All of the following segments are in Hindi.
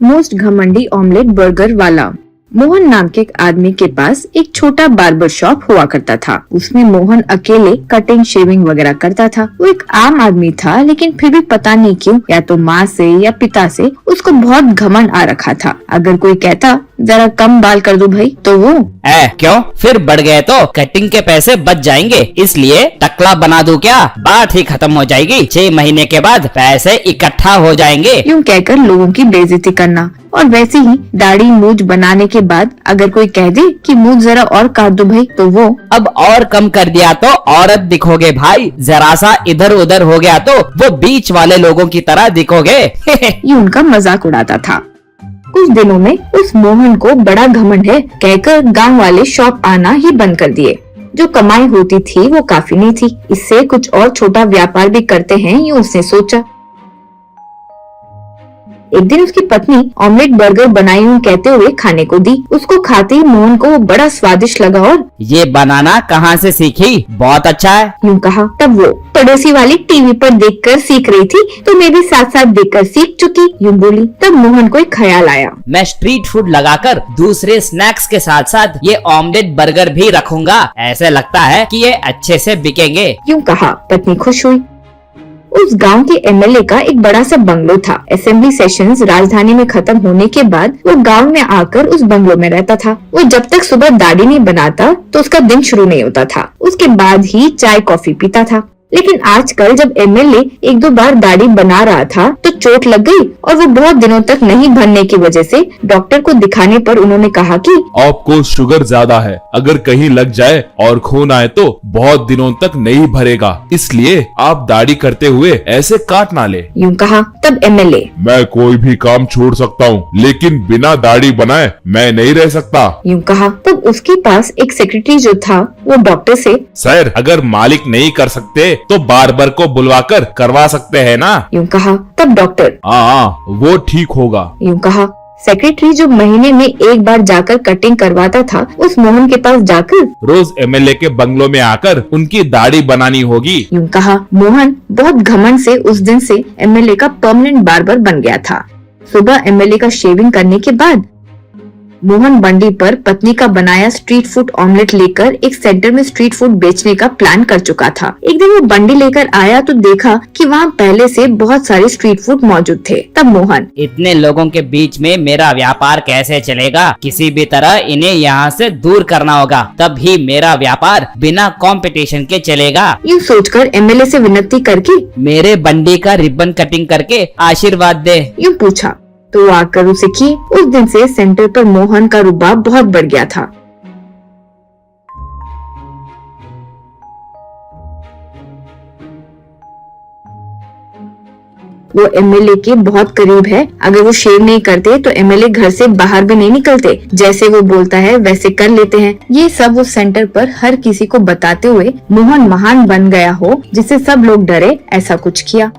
मोस्ट घमंडी ऑमलेट बर्गर वाला। मोहन नाम के एक आदमी के पास एक छोटा बार्बर शॉप हुआ करता था। उसमें मोहन अकेले कटिंग शेविंग वगैरह करता था। वो एक आम आदमी था, लेकिन फिर भी पता नहीं क्यों, या तो माँ से या पिता से उसको बहुत घमंड आ रखा था। अगर कोई कहता जरा कम बाल कर दो भाई, तो वो क्यों फिर बढ़ गए तो कटिंग के पैसे बच जाएंगे, इसलिए टकला बना दूं क्या, बात ही खत्म हो जाएगी, 6 महीने के बाद पैसे इकट्ठा हो जाएंगे। यूँ कहकर लोगों की बेइज्जती करना। और वैसे ही दाढ़ी मूछ बनाने के बाद अगर कोई कह दे कि मूछ जरा और काट दो भाई, तो वो अब और कम कर दिया तो औरत दिखोगे भाई, जरा सा इधर उधर हो गया तो वो बीच वाले लोगों की तरह दिखोगे। ये उनका मजाक उड़ाता था। कुछ दिनों में उस मोहन को बड़ा घमंड है कहकर गांव वाले शॉप आना ही बंद कर दिए। जो कमाई होती थी वो काफी नहीं थी, इससे कुछ और छोटा व्यापार भी करते हैं, यूँ उसने सोचा। एक दिन उसकी पत्नी ऑमलेट बर्गर बनाई हूँ कहते हुए खाने को दी। उसको खाते ही मोहन को वो बड़ा स्वादिष्ट लगा और ये बनाना कहाँ से सीखी, बहुत अच्छा है, यूँ कहा। तब वो पड़ोसी वाली टीवी पर देखकर सीख रही थी, तो मैं भी साथ साथ देखकर सीख चुकी, यूँ बोली। तब मोहन को एक ख्याल आया, मैं स्ट्रीट फूड लगाकर दूसरे स्नैक्स के साथ साथ ये ऑमलेट बर्गर भी रखूंगा, ऐसे लगता है कि ये अच्छे से बिकेंगे, यूँ कहा। पत्नी खुश हुई। उस गांव के एमएलए का एक बड़ा सा बंगलो था। असेंबली सेशंस राजधानी में खत्म होने के बाद वो गांव में आकर उस बंगलो में रहता था। वो जब तक सुबह दाढ़ी नहीं बनाता तो उसका दिन शुरू नहीं होता था। उसके बाद ही चाय कॉफी पीता था। लेकिन आजकल जब एमएलए 1-2 बार दाढ़ी बना रहा था तो चोट लग गई और वो बहुत दिनों तक नहीं भरने की वजह से डॉक्टर को दिखाने पर उन्होंने कहा कि आपको शुगर ज्यादा है, अगर कहीं लग जाए और खून आए तो बहुत दिनों तक नहीं भरेगा, इसलिए आप दाढ़ी करते हुए ऐसे काट ना ले, यूँ कहा। तब एमएलए, मैं कोई भी काम छोड़ सकता हूँ, लेकिन बिना दाढ़ी बनाए मैं नहीं रह सकता, यूँ कहा। तब उसके पास एक सेक्रेटरी जो था वो डॉक्टर से, सर अगर मालिक नहीं कर सकते तो बार्बर को बुलवाकर करवा सकते हैं ना, यूँ कहा। तब डॉक्टर, हाँ वो ठीक होगा, यूँ कहा। सेक्रेटरी जो महीने में एक बार जाकर कटिंग करवाता था, उस मोहन के पास जाकर रोज एमएलए के बंगलों में आकर उनकी दाढ़ी बनानी होगी, यूँ कहा। मोहन बहुत घमंड से उस दिन से एमएलए का परमानेंट बार्बर बन गया था। सुबह एमएलए का शेविंग करने के बाद मोहन बंडी पर पत्नी का बनाया स्ट्रीट फूड ऑमलेट लेकर एक सेंटर में स्ट्रीट फूड बेचने का प्लान कर चुका था। एक दिन वो बंडी लेकर आया तो देखा कि वहाँ पहले से बहुत सारे स्ट्रीट फूड मौजूद थे। तब मोहन, इतने लोगों के बीच में मेरा व्यापार कैसे चलेगा, किसी भी तरह इन्हें यहाँ से दूर करना होगा, तभी मेरा व्यापार बिना कंपटीशन के चलेगा, यूँ सोचकर एमएलए से विनती करके मेरे बंडी का रिबन कटिंग करके आशीर्वाद दे, यूँ पूछा। तो वो आकर उसे किए। उस दिन से सेंटर पर मोहन का रुबाब बहुत बढ़ गया था। वो एमएलए के बहुत करीब है। अगर वो शेव नहीं करते तो एमएलए घर से बाहर भी नहीं निकलते। जैसे वो बोलता है वैसे कर लेते हैं। ये सब उस सेंटर पर हर किसी को बताते हुए मोहन महान बन गया हो, जिससे सब लोग डरे। ऐसा कुछ किया।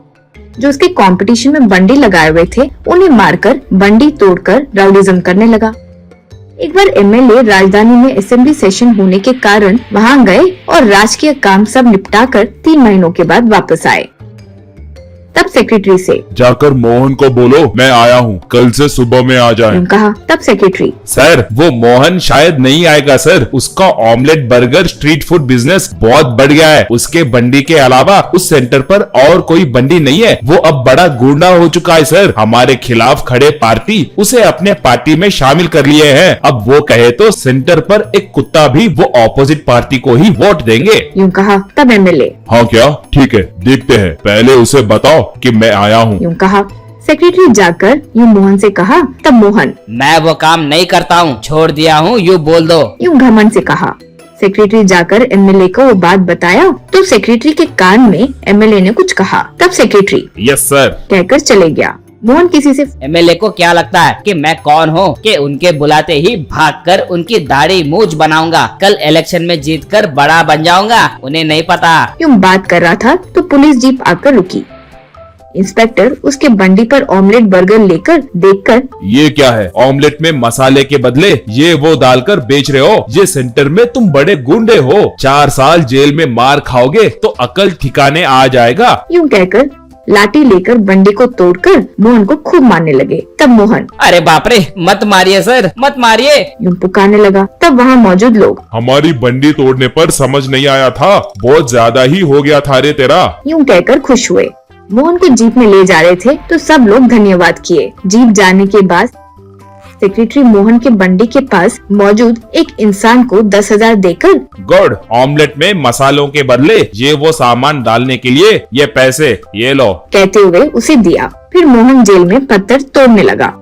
जो उसके कंपटीशन में बंडी लगाए हुए थे उन्हें मारकर बंडी तोड़कर राउडिज्म करने लगा। एक बार एमएलए राजधानी में असेंबली सेशन होने के कारण वहां गए और राजकीय काम सब निपटाकर 3 महीनों के बाद वापस आए। तब सेक्रेटरी से, जाकर मोहन को बोलो मैं आया हूँ, कल से सुबह में आ जाए, कहा। तब सेक्रेटरी, सर वो मोहन शायद नहीं आएगा सर, उसका omelette burger street food business बहुत बढ़ गया है, उसके बंडी के अलावा उस सेंटर पर और कोई बंडी नहीं है, वो अब बड़ा गुंडा हो चुका है सर, हमारे खिलाफ खड़े पार्टी उसे अपने पार्टी में शामिल कर लिए हैं, अब वो कहे तो सेंटर पर एक कुत्ता भी वो ऑपोजिट पार्टी को ही वोट देंगे, यूँ कहा। तब एमएलए, हाँ क्या, ठीक है देखते हैं, पहले उसे बताओ कि मैं आया हूँ, यूँ कहा। सेक्रेटरी जाकर यूँ मोहन से कहा। तब मोहन, मैं वो काम नहीं करता हूँ, छोड़ दिया हूँ, यूँ बोल दो, यूँ घमंड से कहा। सेक्रेटरी जाकर एमएलए को वो बात बताया तो सेक्रेटरी के कान में एमएलए ने कुछ कहा। तब सेक्रेटरी यस सर कहकर चले गया। मोहन किसी से, एमएलए को क्या लगता है कि मैं कौन हूँ कि उनके बुलाते ही भागकर उनकी दाढ़ी मूछ बनाऊंगा, कल इलेक्शन में जीतकर बड़ा बन जाऊंगा, उन्हें नहीं पता। यूँ बात कर रहा था तो पुलिस जीप आकर रुकी। इंस्पेक्टर उसके बंडी पर ऑमलेट बर्गर लेकर देखकर, ये क्या है, ऑमलेट में मसाले के बदले ये वो डालकर बेच रहे हो, ये सेंटर में तुम बड़े गुंडे हो, 4 साल जेल में मार खाओगे तो अकल ठिकाने आ जाएगा, यूँ कहकर लाठी लेकर बंडी को तोड़कर मोहन को खूब मारने लगे। तब मोहन अरे बाप रे, मत मारिए सर, मत मारिए। यूं पुकारने लगा। तब वहाँ मौजूद लोग हमारी बंडी तोड़ने पर समझ नहीं आया था, बहुत ज्यादा ही हो गया था रे तेरा। यूं कहकर खुश हुए। मोहन को जीप में ले जा रहे थे तो सब लोग धन्यवाद किए। जीप जाने के बाद सेक्रेटरी मोहन के बंडी के पास मौजूद एक इंसान को 10,000 देकर गुड, ऑमलेट में मसालों के बदले ये वो सामान डालने के लिए ये पैसे, ये लो। कहते हुए उसे दिया। फिर मोहन जेल में पत्थर तोड़ने लगा।